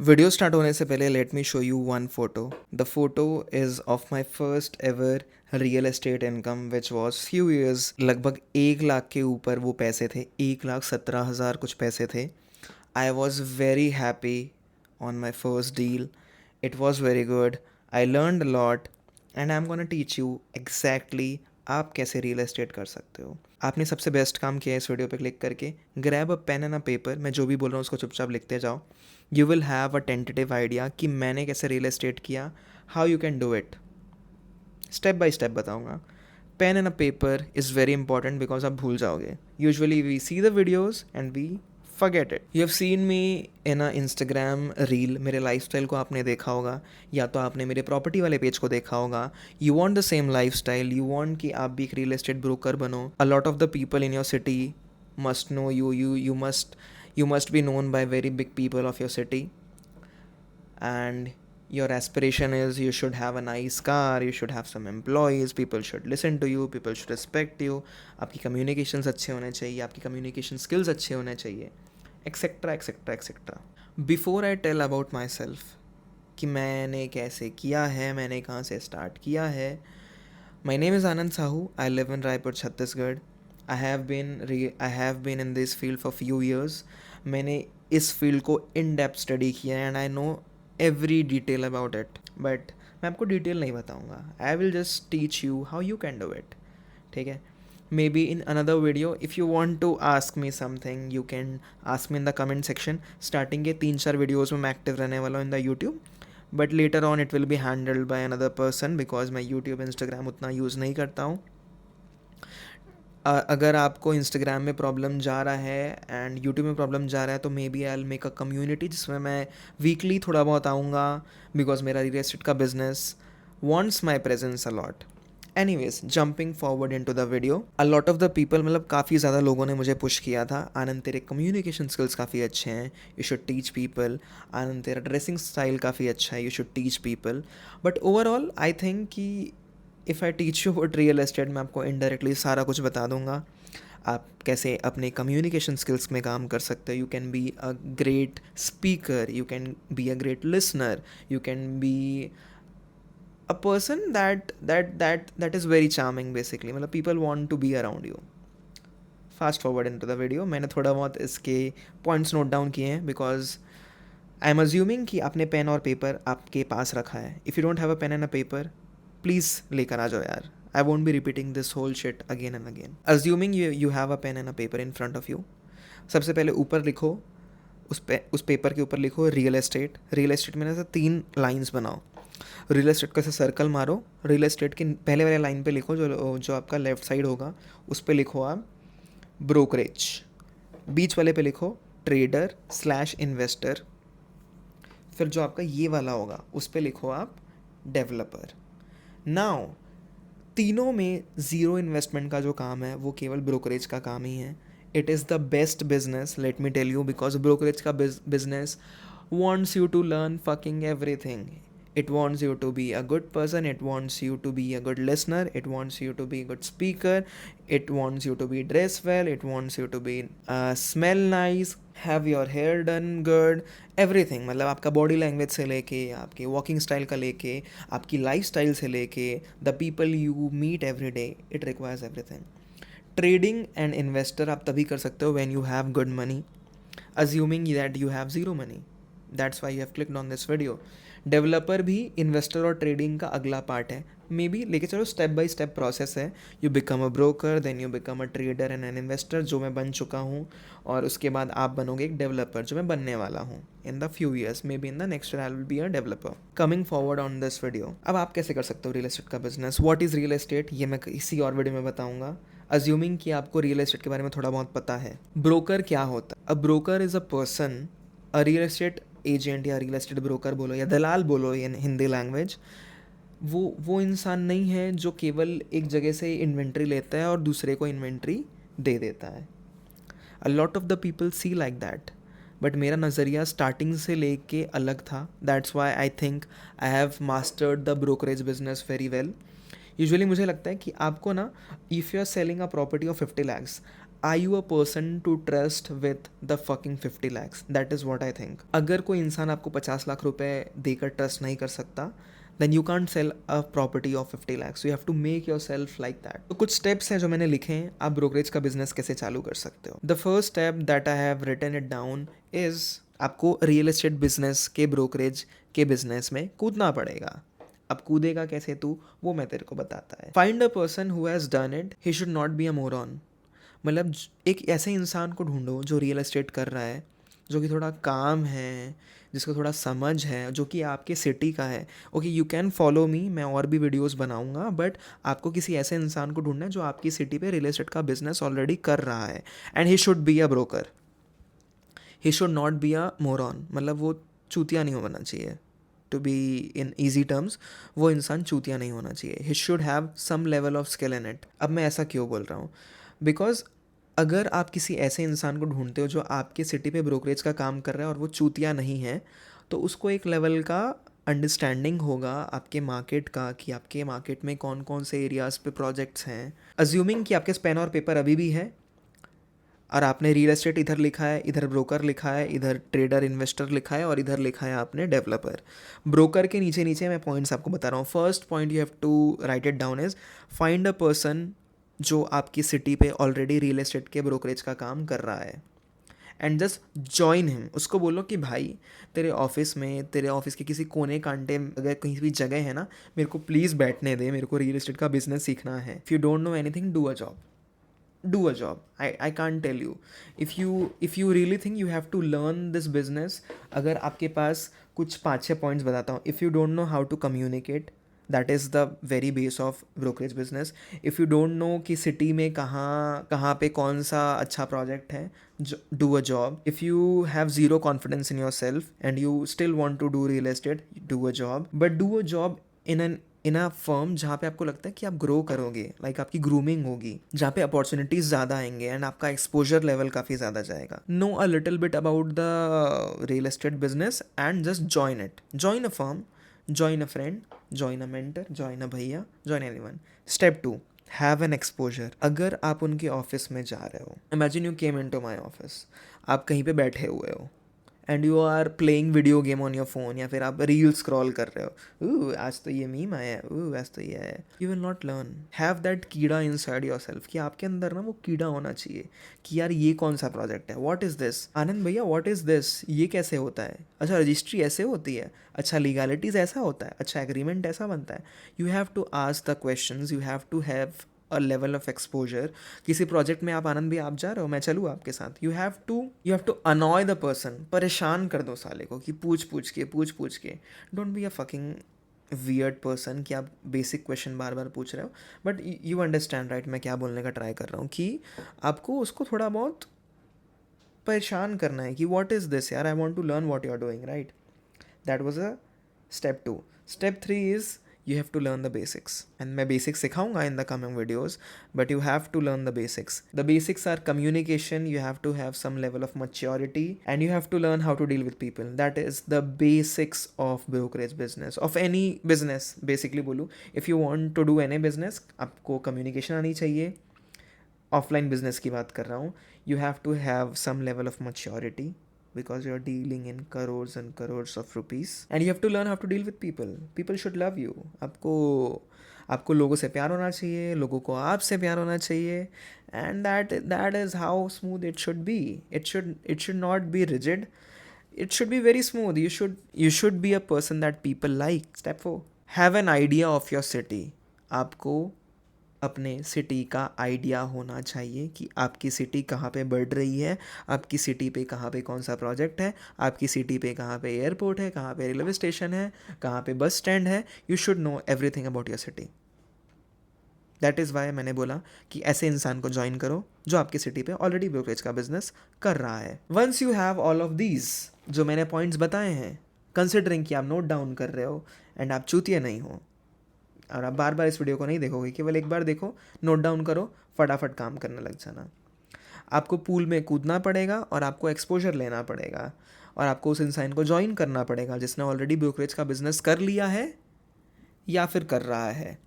Video start होने से पहले let me show you one photo. The photo is of my first ever real estate income which was few years. लगभग 1 लाख के ऊपर वो पैसे थे. 1,17,000 कुछ पैसे थे. I was very happy on my first deal. It was very good. I learn a lot and I am gonna teach you exactly आप कैसे रियल एस्टेट कर सकते हो. आपने सबसे बेस्ट काम किया है इस वीडियो पे क्लिक करके. Grab a pen and a paper. मैं जो भी बोल रहा हूँ उसको चुपचाप लिखते जाओ. You will have a tentative idea कि मैंने कैसे रियल एस्टेट किया. How you can do it. Step by step बताऊँगा. Pen and a paper is very important because आप भूल जाओगे. Usually we see the videos and we forget it. You have seen me in a Instagram reel. मेरे lifestyle को आपने देखा होगा या तो आपने मेरे प्रॉपर्टी वाले पेज को देखा होगा. You want the same lifestyle. You want कि आप भी एक रियल एस्टेट ब्रोकर बनो. अ lot of the people in your city must know you. You must be known by very big people of your city, and your aspiration is you should have a nice car, you should have some employees, people should listen to you, people should respect you. आपकी communications अच्छे होने चाहिए, आपकी communication skills अच्छे होने चाहिए, etcetera etcetera etcetera. Before I tell about myself कि मैंने कैसे किया है, मैंने कहाँ से स्टार्ट किया है. My name is Anand Sahu. I live in Raipur Chhattisgarh. I have been in this field for few years. मैंने इस फील्ड को इन डेप्थ स्टडी किया है and I know every detail about it. But मैं आपको डिटेल नहीं बताऊँगा. I will just teach you how you can do it. ठीक है. Maybe in another video if you want to ask me something you can ask me in the comment section. Starting के 3-4 videos में मैं active रहने वाला हूँ in the YouTube, but later on it will be handled by another person because मैं YouTube Instagram उतना use नहीं करता हूँ. अगर आपको Instagram में प्रॉब्लम जा रहा है एंड YouTube में प्रॉब्लम जा रहा है तो maybe I will make a community जिसमें मैं वीकली थोड़ा बहुत आऊँगा बिकॉज मेरा रियल एस्टेट का business wants my presence a lot. Anyways jumping forward into the video. A lot of the people मतलब काफ़ी ज़्यादा लोगों ने मुझे पुश किया था. आनंद तेरे कम्युनिकेशन स्किल्स काफ़ी अच्छे हैं, you should teach people. Anand तेरा ड्रेसिंग स्टाइल काफ़ी अच्छा है, you should teach people. But overall I think कि if I teach you about real estate मैं आपको इनडायरेक्टली सारा कुछ बता दूंगा. आप कैसे अपने कम्युनिकेशन स्किल्स में काम कर सकते हो. You can be a great speaker, you can be a great listener, you can be a person that is very charming basically. मतलब people want to be around you. Fast forward into the video. मैंने थोड़ा बहुत इसके points note down किए हैं because I am assuming कि आपने pen और पेपर आपके पास रखा है. If you don't have a pen and a paper please लेकर आ जाओ यार. I won't be repeating this whole shit again and again. Assuming you have a pen and a paper in front of you. सबसे पहले ऊपर लिखो, उस paper के ऊपर लिखो रियल एस्टेट. रियल एस्टेट में से 3 लाइन्स बनाओ. रियल एस्टेट को ऐसे सर्कल मारो. रियल एस्टेट के पहले वाले लाइन पे लिखो जो जो आपका लेफ्ट साइड होगा उस पे लिखो आप ब्रोकरेज. बीच वाले पे लिखो ट्रेडर स्लैश इन्वेस्टर. फिर जो आपका ये वाला होगा उस पे लिखो आप डेवलपर. नाउ तीनों में ज़ीरो इन्वेस्टमेंट का जो काम है वो केवल ब्रोकरेज का काम ही है. It is the best business let me tell you because brokerage का business wants you to learn fucking everything. It wants you to be a good person, it wants you to be a good listener, it wants you to be a good speaker, it wants you to be dressed well, it wants you to be smell nice, have your hair done good, everything. मतलब आपका body language से लेके आपके walking style का लेके आपकी life style से लेके the people you meet every day, it requires everything. Trading and investor आप तभी कर सकते हो when you have good money, assuming that you have zero money. That's why you have clicked on this video. Developer भी investor और trading का अगला part है. मे बी लेके चलो स्टेप बाय स्टेप प्रोसेस है. You become a broker, then you become a trader and an investor जो मैं बन चुका हूँ, और उसके बाद आप बनोगे एक डेवलपर जो मैं बनने वाला हूँ in the few years. May be in the next year I will be a developer. Coming forward on this video. अब आप कैसे कर सकते हो रियल एस्टेट का business. What is real estate ये मैं इसी और वीडियो में बताऊँगा. अज्यूमिंग कि आपको रियल एस्टेट के बारे में थोड़ा बहुत पता है. ब्रोकर क्या होता है. A broker is a person, a real estate agent या रियल एस्टेट ब्रोकर बोलो या दलाल बोलो इन हिंदी लैंग्वेज, वो इंसान नहीं है जो केवल एक जगह से इन्वेंट्री लेता है और दूसरे को इन्वेंट्री दे देता है. A lot of the people see like that, but मेरा नज़रिया स्टार्टिंग से लेके अलग था. That's why I think I have mastered the brokerage business very well. Usually मुझे लगता है कि आपको ना, if you are selling a property of 50 lakhs, are you a person to trust with the fucking 50 lakhs? That is what I think. अगर कोई इंसान आपको 50 लाख रुपए देकर ट्रस्ट नहीं कर सकता, then you can't sell a property of 50 lakhs. So you have to make yourself like that. तो कुछ steps हैं जो मैंने लिखे हैं, आप ब्रोकरेज का बिजनेस कैसे चालू कर सकते हो. The first step that I have written it down is आपको रियल एस्टेट बिजनेस के ब्रोकरेज के बिजनेस में कूदना पड़ेगा. अब कूदेगा कैसे तू, वो मैं तेरे को बताता है. Find a person who has done it. He should not be a moron. मतलब एक ऐसे इंसान को ढूंढो जो रियल एस्टेट कर रहा है, जो कि थोड़ा काम है, जिसको थोड़ा समझ है, जो कि आपके सिटी का है. Okay, you can follow me, मैं और भी वीडियोस बनाऊंगा, बट आपको किसी ऐसे इंसान को ढूंढना है जो आपकी सिटी पे रियल एस्टेट का बिजनेस ऑलरेडी कर रहा है. And he should be a broker. He should not be a moron. मतलब वो चूतिया नहीं होना चाहिए. To be in easy terms, वो इंसान चूतिया नहीं होना चाहिए. He should have some level of skill in it. अब मैं ऐसा क्यों बोल रहा हूँ? बिकॉज अगर आप किसी ऐसे इंसान को ढूंढते हो जो आपके सिटी पे ब्रोकरेज का काम कर रहा है और वो चूतिया नहीं है, तो उसको एक लेवल का अंडरस्टैंडिंग होगा आपके मार्केट का, कि आपके मार्केट में कौन कौन से एरियाज़ पे प्रोजेक्ट्स हैं. अज्यूमिंग कि आपके पेन और पेपर अभी भी है और आपने रियल एस्टेट इधर लिखा है, इधर ब्रोकर लिखा है, इधर ट्रेडर इन्वेस्टर लिखा है और इधर लिखा है आपने डेवलपर. ब्रोकर के नीचे नीचे मैं पॉइंट्स आपको बता रहा हूँ. First point you have to write it down is find a person जो आपकी सिटी पे ऑलरेडी रियल एस्टेट के ब्रोकरेज का काम कर रहा है, एंड जस्ट जॉइन हिम. उसको बोलो कि भाई तेरे ऑफिस में, तेरे ऑफिस के किसी कोने कांटे अगर कहीं भी जगह है ना, मेरे को प्लीज़ बैठने दे, मेरे को रियल एस्टेट का बिजनेस सीखना है. If you don't know anything, do a job. Do a job. I can't tell you. If you really think you have to learn this business, अगर आपके पास कुछ 5-6 पॉइंट्स बताता हूँ. If you don't know how to communicate, that is the very base of brokerage business. If you don't know कि city में कहाँ कहाँ पे कौन सा अच्छा प्रोजेक्ट है, do a job. If you have zero confidence in yourself and you still want to do real estate, do a job. But do a job in a firm जहाँ पे आपको लगता है कि आप ग्रो करोगे, like आपकी grooming होगी, जहाँ पे अपॉर्चुनिटीज़ ज़्यादा आएंगे एंड आपका एक्सपोजर लेवल काफ़ी ज़्यादा जाएगा. Know a little bit about the real estate business and just join it. Join a firm, join a friend, join a mentor, जॉइन अ भैया, join anyone. Step 2, have an exposure. अगर आप उनके ऑफिस में जा रहे हो, imagine you came into my office, आप कहीं पे बैठे हुए हो and you are playing video game on your phone, या फिर आप रील स्क्रॉल कर रहे हो, आज तो ये मीम आया है, आज तो ये आया है. You will not learn. Have that कीड़ा इन साइड योर सेल्फ, कि आपके अंदर ना वो कीड़ा होना चाहिए कि यार ये कौन सा प्रोजेक्ट है, व्हाट इज़ दिस आनंद भैया, व्हाट इज़ दिस, ये कैसे होता है, अच्छा रजिस्ट्री ऐसे होती है, अच्छा लीगैलिटीज़ ऐसा होता है, अच्छा एग्रीमेंट ऐसा बनता है. You have to ask the questions, you have to have a level of exposure. किसी प्रोजेक्ट में आप आनंद भी आप जा रहे हो, मैं चलूँ आपके साथ. You have to annoy the person. परेशान कर दो साले को कि पूछ पूछ के. Don't be a fucking weird person कि आप बेसिक क्वेश्चन बार बार पूछ रहे हो. बट यू अंडरस्टैंड राइट मैं क्या बोलने का ट्राई कर रहा हूँ, कि आपको उसको थोड़ा बहुत परेशान करना है कि व्हाट इज़ दिस यार, I want to learn what you are doing, right. That was a step 2. Step 3 is you have to learn the basics, and मैं basics सिखाऊंगा in the coming videos, but you have to learn the basics. The basics are communication. You have to have some level of maturity, and you have to learn how to deal with people. That is the basics of brokerage business, of any business basically बोलूँ. if you want to do any business, आपको communication आनी चाहिए. Offline business की बात कर रहा हूँ. You have to have some level of maturity, because you're dealing in crores and crores of rupees, and you have to learn how to deal with people. People should love you. आपको लोगों से प्यार होना चाहिए, लोगों को आपसे प्यार होना चाहिए, and that is how smooth it should be. It should not be rigid. It should be very smooth. You should be a person that people like. Step 4, have an idea of your city. आपको अपने city का idea होना चाहिए कि आपकी city कहाँ पे बढ़ रही है, आपकी सिटी पे कहाँ पे कौन सा प्रोजेक्ट है, आपकी सिटी पे कहाँ पे एयरपोर्ट है, कहाँ पे रेलवे स्टेशन है, कहाँ पे बस स्टैंड है. You should know everything about your city. That is why मैंने बोला कि ऐसे इंसान को ज्वाइन करो जो आपकी सिटी पे ऑलरेडी ब्रोकरेज का बिजनेस कर रहा है. Once you have all of these जो मैंने पॉइंट्स बताए हैं, कंसिडरिंग कि आप नोट डाउन कर रहे हो एंड आप चूतिया नहीं हो, और आप बार बार इस वीडियो को नहीं देखोगे, केवल एक बार देखो, नोट डाउन करो, फटाफट काम करने लग जाना. आपको पूल में कूदना पड़ेगा और आपको एक्सपोजर लेना पड़ेगा, और आपको उस इंसान को ज्वाइन करना पड़ेगा जिसने ऑलरेडी ब्रोकरेज का बिजनेस कर लिया है या फिर कर रहा है.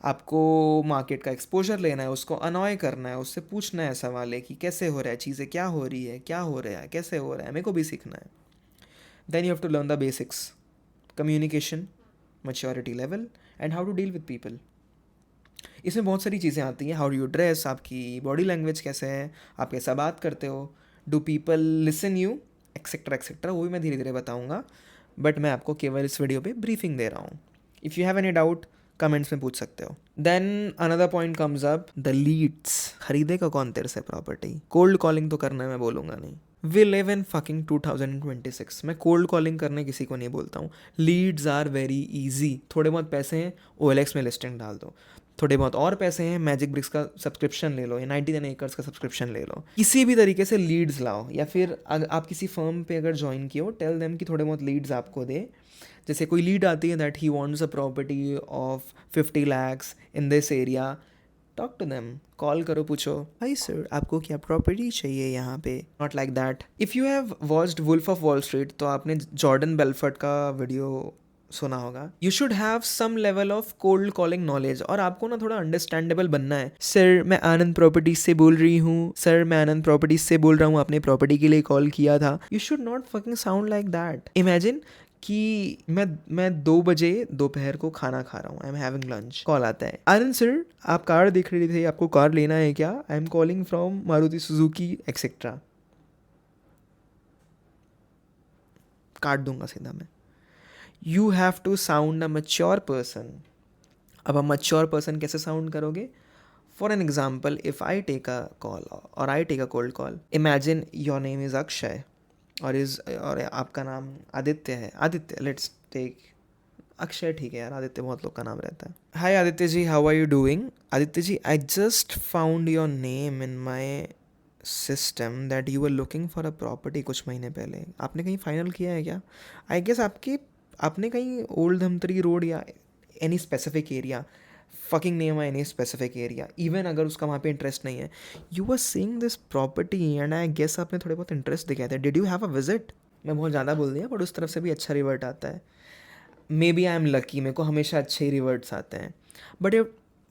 आपको मार्केट का एक्सपोजर लेना है, उसको अनॉय करना है, उससे पूछना है सवाल है कि कैसे हो रहा है, चीज़ें क्या हो रही है, क्या हो रहा है, कैसे हो रहा है, मेरे को भी सीखना है. Then you have to learn the basics, communication, maturity level and how to deal with people. इसमें बहुत सारी चीज़ें आती हैं. हाउ डू यू ड्रेस, आपकी बॉडी लैंग्वेज कैसे है, आप कैसा बात करते हो, do people listen you, etcetera etcetera. वो भी मैं धीरे धीरे बताऊँगा, बट मैं आपको केवल इस वीडियो पे ब्रीफिंग दे रहा हूँ. If you have any doubt comments में पूछ सकते हो. Then another point comes up, the leads. खरीदेगा कौन तेरे से प्रॉपर्टी? कोल्ड कॉलिंग तो करना मैं बोलूँगा नहीं. We live in fucking 2026. मैं कोल्ड कॉलिंग करने किसी को नहीं बोलता हूँ. Leads are very easy. थोड़े बहुत पैसे हैं, OLX में लिस्टिंग डाल दो. थोड़े बहुत और पैसे हैं, मैजिक ब्रिक्स का सब्सक्रिप्शन ले लो या 99 एकर्स का सब्सक्रिप्शन ले लो. किसी भी तरीके से लीड्स लाओ, या फिर आप किसी फर्म पे अगर ज्वाइन किए हो, टेल देम कि थोड़े बहुत लीड्स आपको दे. जैसे कोई लीड आती है that he wants a property of 50 lakhs in this area, talk to them. Call करो, पूछो भाई सर आपको क्या प्रॉपर्टी चाहिए यहाँ पे. Not like that. If you have watched Wolf of Wall Street, तो आपने जॉर्डन बेलफर्ट का वीडियो सुना होगा. You should have some level of cold calling knowledge, और आपको ना थोड़ा अंडरस्टैंडेबल बनना है. सर मैं आनंद प्रॉपर्टीज से बोल रही हूँ, सर मैं आनंद प्रॉपर्टीज से बोल रहा हूँ, आपने प्रॉपर्टी के लिए कॉल किया था. You should not fucking sound like that. Imagine कि मैं 2 बजे दोपहर को खाना खा रहा हूँ, I am having lunch. Call आता है, आनंद सर आप कार देख रहे थे, आपको कार लेना है क्या? I am calling from Maruti Suzuki etcetera. काट दूंगा सीधा मैं. You have to sound a mature person. अब हम मच्योर पर्सन कैसे साउंड करोगे? For an example, if I take a call और I take a cold call, imagine your name is Akshay और आपका नाम आदित्य है. आदित्य, लेट्स टेक अक्षय, ठीक है यार, आदित्य बहुत लोग का नाम रहता है. Hi Aditya ji, how are you doing? Aditya ji, I just found your name in my system that you are looking for a property कुछ महीने पहले. आपने कहीं फाइनल किया है क्या? आई गेस आपने कहीं ओल्ड धमतरी रोड या any specific area, fucking name है एनी स्पेसिफिक एरिया, इवन अगर उसका वहाँ पे इंटरेस्ट नहीं है, you are seeing this property and I guess आपने थोड़े बहुत इंटरेस्ट दिखाए थे. Did you have a visit? मैं बहुत ज़्यादा बोल दिया, बट उस तरफ से भी अच्छा रिवर्ट आता है. Maybe I am lucky, मेरे को हमेशा अच्छे ही रिवर्ट्स आते हैं. But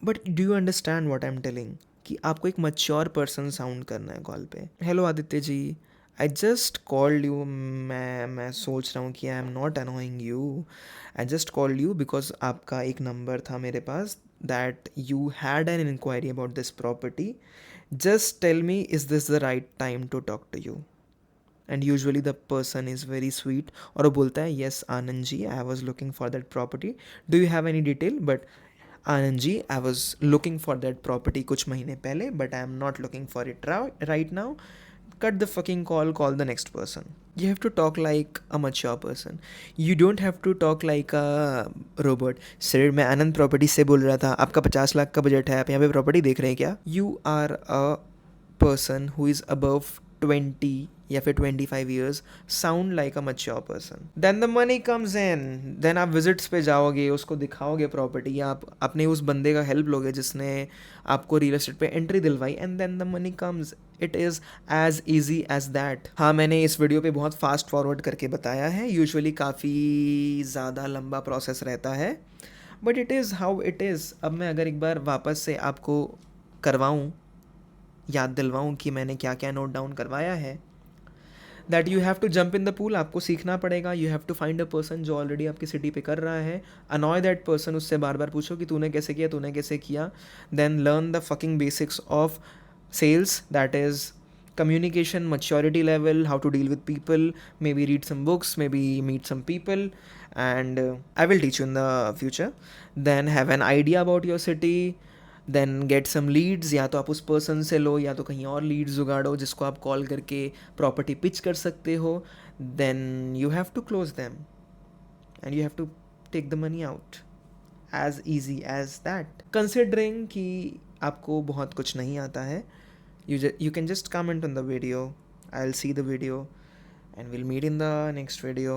but do you understand what I am telling, कि आपको एक मच्योर पर्सन साउंड करना है कॉल पे. Hello Aditya ji, I just called you. मैं सोच रहा हूँ कि I am not annoying you. I just called you because आपका एक नंबर था मेरे पास that you had an inquiry about this property. Just tell me, is this the right time to talk to you? And usually the person is very sweet, और वो बोलता है, yes Anand ji, I was looking for that property, do you have any detail? But Anand ji, I was looking for that property कुछ महीने पहले, but I am not looking for it right now. Cut the fucking call the next person. You have to talk like a mature person. You don't have to talk like a robot. Sir मैं आनंद property से बोल रहा था, आपका 50 लाख का budget है, आप यहाँ पे प्रॉपर्टी देख रहे हैं क्या? You are a person who is above 20 या फिर 25 years, sound like a mature person. Then the money comes in. Then आप विजिट्स पे जाओगे, उसको दिखाओगे प्रॉपर्टी, आप अपने उस बंदे का हेल्प लोगे जिसने आपको रियल एस्टेट पे एंट्री दिलवाई, and then the money comes. It is as easy as that. हाँ, मैंने इस वीडियो पे बहुत फास्ट फॉरवर्ड करके बताया है. यूजुअली काफ़ी ज़्यादा लंबा प्रोसेस रहता है, but it is how it is. अब मैं अगर एक बार वापस से आपको करवाऊँ, याद दिलवाऊँ कि मैंने क्या क्या नोट डाउन करवाया है, that you have to jump in the pool. आपको सीखना पड़ेगा. You have to find a person जो ऑलरेडी आपकी सिटी पे कर रहा है. अनॉय दैट पर्सन, उससे बार बार पूछो कि तूने कैसे किया, तूने कैसे किया. Then learn the fucking basics of sales, that is communication, maturity level, how to deal with people. Maybe read some books, maybe meet some people, and I will teach you in the future. Then have an idea about your city. Then get some leads. या तो आप उस person से लो, या तो कहीं और Leeds जुगाड़ो जिसको आप कॉल करके प्रॉपर्टी पिच कर सकते हो. Then you have to close them and you have to take the money out. As easy as that. Considering कि आपको बहुत कुछ नहीं आता है, you can just comment on the video. I'll see the video and we'll meet in the next video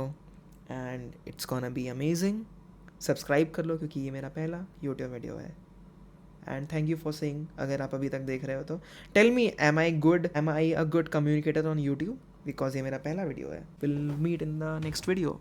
and it's gonna be amazing. Subscribe कर लो क्योंकि ये मेरा पहला यूट्यूब वीडियो है. And thank you for seeing. अगर आप अभी तक देख रहे हो तो tell me, am I a good communicator on YouTube? Because ये मेरा पहला वीडियो है. Will meet in the next video.